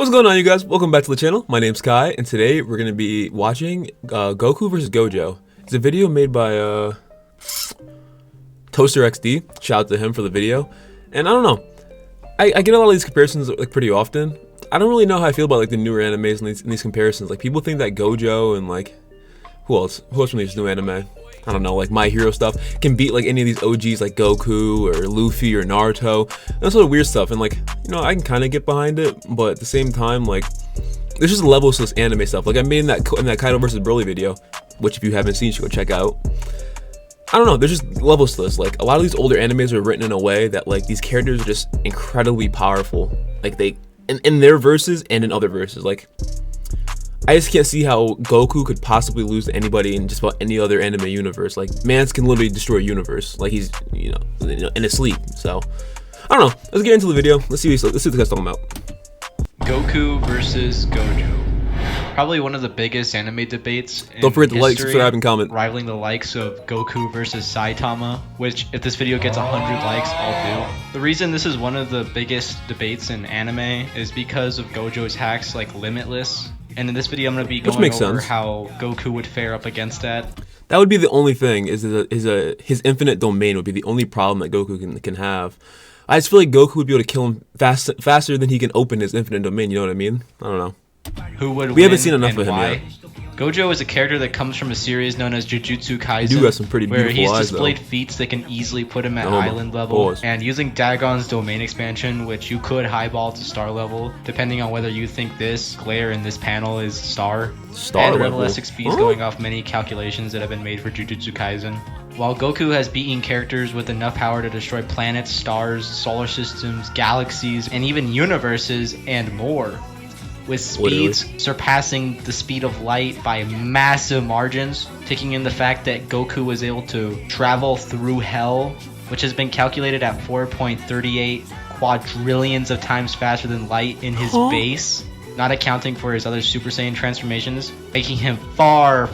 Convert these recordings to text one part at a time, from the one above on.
What's going on, you guys? Welcome back to the channel. My name's Kai, and today we're going to be watching Goku vs. Gojo. It's a video made by ToasterXD. Shout out to him for the video. And I don't know, I get a lot of these comparisons like pretty often. I don't really know how I feel about like the newer animes and these comparisons. Like people think that Gojo and like who else from these new anime, I don't know, like My Hero stuff can beat like any of these OGs like Goku or Luffy or Naruto. That's sort of weird stuff, and like, you know, I can kind of get behind it, but at the same time, like, there's just levels to this anime stuff. Like I made in that Kaido versus Broly video, which if you haven't seen, you should go check out. I don't know, there's just levels to this. Like a lot of these older animes are written in a way that like these characters are just incredibly powerful. Like they in their verses and in other verses. Like I just can't see how Goku could possibly lose to anybody in just about any other anime universe. Like, Mans can literally destroy a universe. Like, he's, you know, in his sleep. So, I don't know. Let's get into the video. Let's see what the guy's talking about. Goku versus Gojo. Probably one of the biggest anime debates in Don't forget to like, history, subscribe, and comment. rivaling the likes of Goku versus Saitama, which if this video gets 100 likes, I'll do. The reason this is one of the biggest debates in anime is because of Gojo's hacks like Limitless. And in this video, I'm going to be going over how Goku would fare up against that. That would be the only thing, is his infinite domain would be the only problem that Goku can have. I just feel like Goku would be able to kill him faster than he can open his infinite domain, you know what I mean? I don't know. Who would We haven't seen enough of him why? yet. Gojo is a character that comes from a series known as Jujutsu Kaisen, where he's displayed feats that can easily put him at island level, and using Dagon's domain expansion, which you could highball to star level, depending on whether you think this glare in this panel is star and level SXP is going off many calculations that have been made for Jujutsu Kaisen. While Goku has beaten characters with enough power to destroy planets, stars, solar systems, galaxies, and even universes and more, with speeds surpassing the speed of light by massive margins, taking in the fact that Goku was able to travel through hell, which has been calculated at 4.38 quadrillions of times faster than light in his base, not accounting for his other Super Saiyan transformations, making him far.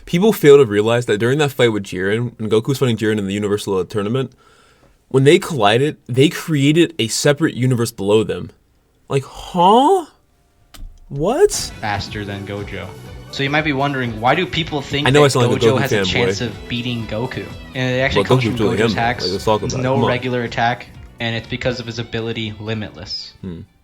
People fail to realize that during that fight with Jiren, when Goku was fighting Jiren in the Universal Tournament, when they collided, they created a separate universe below them. Like, huh? What? Faster than Gojo. So you might be wondering, why do people think that Gojo has a chance of beating Goku? And it actually comes from Gojo's hacks. There's no regular attack, and it's because of his ability Limitless.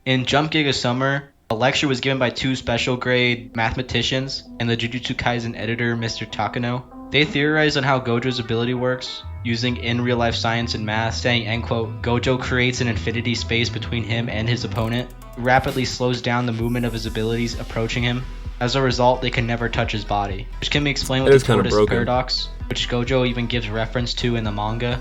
In Jump Giga Summer, a lecture was given by two special grade mathematicians and the Jujutsu Kaisen editor, Mr. Takano. They theorized on how Gojo's ability works, using in real life science and math, saying, end quote, Gojo creates an infinity space between him and his opponent, rapidly slows down the movement of his abilities approaching him. As a result, they can never touch his body, which can be explained with the tortoise paradox, which Gojo even gives reference to in the manga.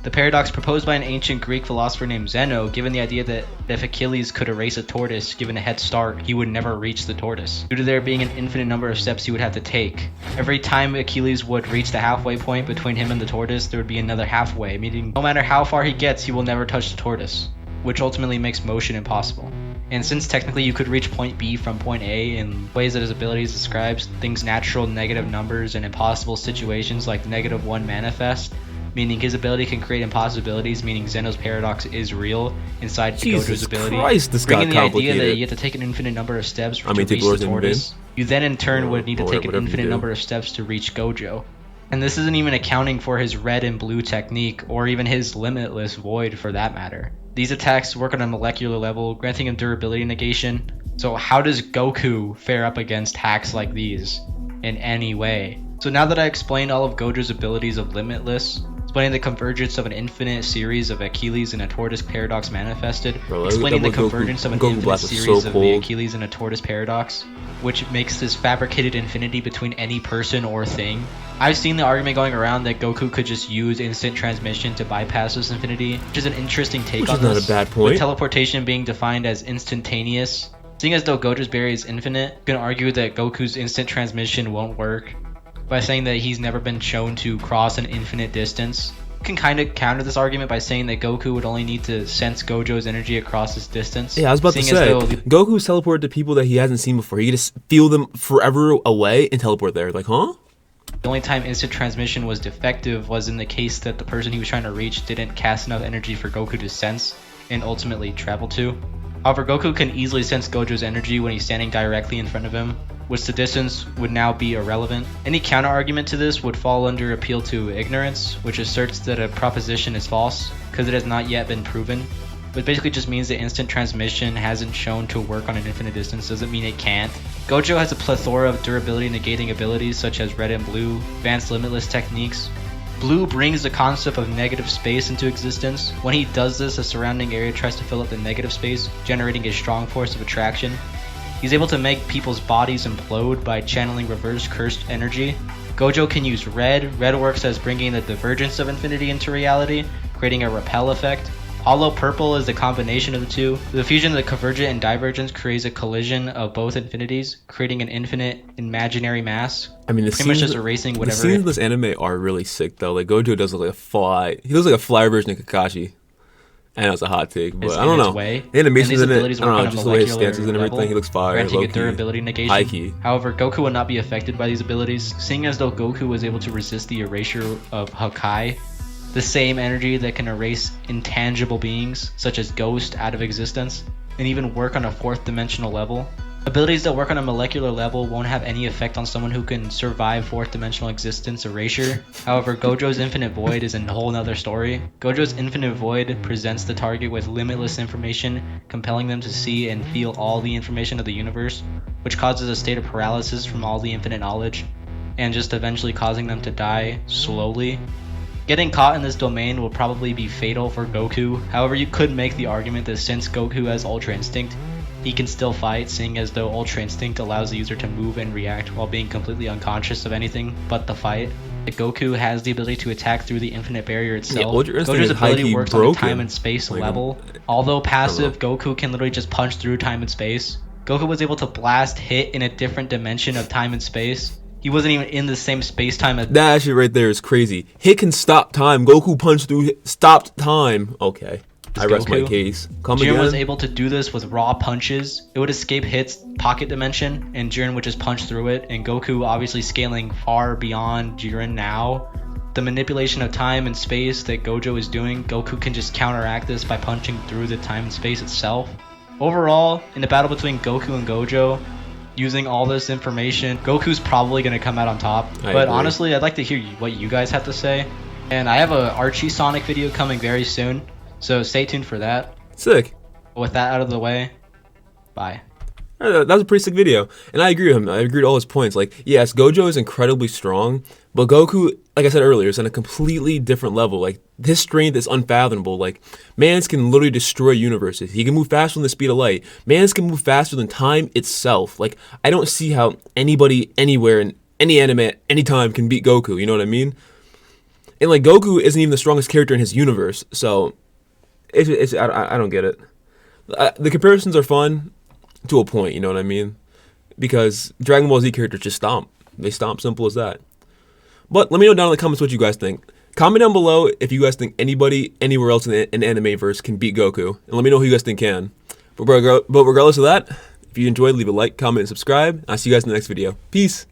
The paradox proposed by an ancient Greek philosopher named Zeno, given the idea that if Achilles could erase a tortoise given a head start, he would never reach the tortoise, due to there being an infinite number of steps he would have to take. Every time Achilles would reach the halfway point between him and the tortoise, there would be another halfway, meaning no matter how far he gets, he will never touch the tortoise, which ultimately makes motion impossible. And since technically you could reach point B from point A in ways that his abilities describes, things natural negative numbers and impossible situations like -1 manifest, meaning his ability can create impossibilities, meaning Zeno's paradox is real inside Gojo's ability. Bringing the idea that you have to take an infinite number of steps to reach the tortoise. You then in turn would need to take an infinite number of steps to reach Gojo. And this isn't even accounting for his red and blue technique, or even his limitless void for that matter. These attacks work on a molecular level, granting him durability negation. So how does Goku fare up against hacks like these in any way? So now that I explained all of Gojo's abilities of Limitless, explaining the convergence of an infinite series of Achilles and a tortoise paradox manifested, explaining the convergence of an infinite series of the Achilles and a tortoise paradox, which makes this fabricated infinity between any person or thing. I've seen the argument going around that Goku could just use instant transmission to bypass this infinity, which is an interesting take on this, not a bad point. With teleportation being defined as instantaneous. Seeing as though Gojo's barrier is infinite, you can argue that Goku's instant transmission won't work by saying that he's never been shown to cross an infinite distance. You can kind of counter this argument by saying that Goku would only need to sense Gojo's energy across this distance. Yeah, I was about to say, Goku's teleported to people that he hasn't seen before. He can just feel them forever away and teleport there. Like, huh? The only time instant transmission was defective was in the case that the person he was trying to reach didn't cast enough energy for Goku to sense and ultimately travel to. However, Goku can easily sense Gojo's energy when he's standing directly in front of him, which the distance would now be irrelevant. Any counter-argument to this would fall under appeal to ignorance, which asserts that a proposition is false because it has not yet been proven. Which basically just means that instant transmission hasn't shown to work on an infinite distance, doesn't mean it can't. Gojo has a plethora of durability negating abilities such as red and blue, advanced limitless techniques. Blue brings the concept of negative space into existence. When he does this, the surrounding area tries to fill up the negative space, generating a strong force of attraction. He's able to make people's bodies implode by channeling reverse cursed energy. Gojo can use red. Red works as bringing the divergence of infinity into reality, creating a repel effect. Hollow purple is the combination of the two. The fusion of the convergent and divergence creates a collision of both infinities, creating an infinite imaginary mass. I mean, pretty much just erasing whatever. The scenes in this anime are really sick though. Like Gojo does look like a fly. He looks like a fly version of Kakashi. I know it's a hot take, but I don't know. The animations in it, I don't know, just the way his stances and everything, he looks fire. Granting a durability negation. High key. However, Goku would not be affected by these abilities, seeing as though Goku was able to resist the erasure of Hakai, the same energy that can erase intangible beings, such as Ghost, out of existence, and even work on a fourth dimensional level. Abilities that work on a molecular level won't have any effect on someone who can survive fourth dimensional existence erasure. However, Gojo's Infinite Void is a whole nother story. Gojo's Infinite Void presents the target with limitless information, compelling them to see and feel all the information of the universe, which causes a state of paralysis from all the infinite knowledge, and just eventually causing them to die slowly. Getting caught in this domain will probably be fatal for Goku. However, you could make the argument that since Goku has Ultra Instinct, he can still fight, seeing as though Ultra Instinct allows the user to move and react while being completely unconscious of anything but the fight. Goku has the ability to attack through the infinite barrier itself. Yeah, Gojo's ability works on the time and space level. Although passive, Goku can literally just punch through time and space. Goku was able to blast hit in a different dimension of time and space. He wasn't even in the same space-time as... That shit right there is crazy. Hit can stop time. Goku punched through stopped time. Okay. I rest my case. Jiren was able to do this with raw punches. It would escape Hit's pocket dimension, and Jiren would just punch through it. And Goku, obviously scaling far beyond Jiren now. The manipulation of time and space that Gojo is doing, Goku can just counteract this by punching through the time and space itself. Overall, in the battle between Goku and Gojo, using all this information, Goku's probably going to come out on top. But honestly, I'd like to hear what you guys have to say. And I have a Archie Sonic video coming very soon, so stay tuned for that. Sick. With that out of the way, bye. That was a pretty sick video. And I agree with him. I agree with all his points. Like, yes, Gojo is incredibly strong, but Goku, like I said earlier, is on a completely different level. Like, his strength is unfathomable. Like, Mans can literally destroy universes. He can move faster than the speed of light. Mans can move faster than time itself. Like, I don't see how anybody, anywhere, in any anime, at any time can beat Goku. You know what I mean? And, like, Goku isn't even the strongest character in his universe. So, I don't get it. The comparisons are fun to a point, you know what I mean? Because Dragon Ball Z characters just stomp. They stomp, simple as that. But let me know down in the comments what you guys think. Comment down below if you guys think anybody anywhere else in the Animeverse can beat Goku. And let me know who you guys think can. But regardless of that, if you enjoyed, leave a like, comment, and subscribe. I'll see you guys in the next video. Peace!